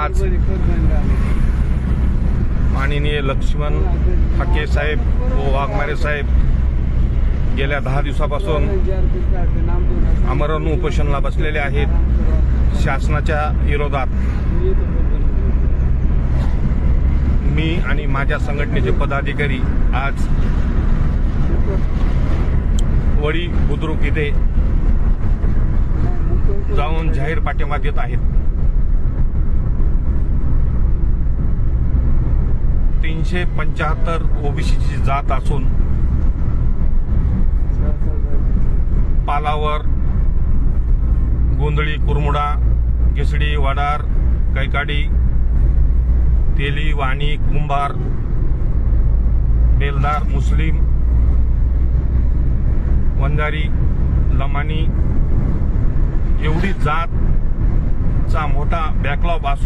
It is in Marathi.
आज माननीय लक्ष्मण हाके साहेब व वाघमारे साहेब गेल्या 10 दिवसापासून आमरण उपोषणाला बसलेले आहेत शासनाच्या विरोधात। मी आणि माझ्या संघटनेचे पदाधिकारी आज वडी बुद्रुक इथे जाऊन जाहीर पाठिंबा देत आहेत। 375 ओबीसीची जात असून पालावर, गोंधळी, कुरमुडा, घेसडी, वडार, कैकाडी, तेली, वाणी, कुंभार, बेलदार, मुस्लिम, वंजारी, लमानी एवढी जातचा मोठा बॅकलॉग असून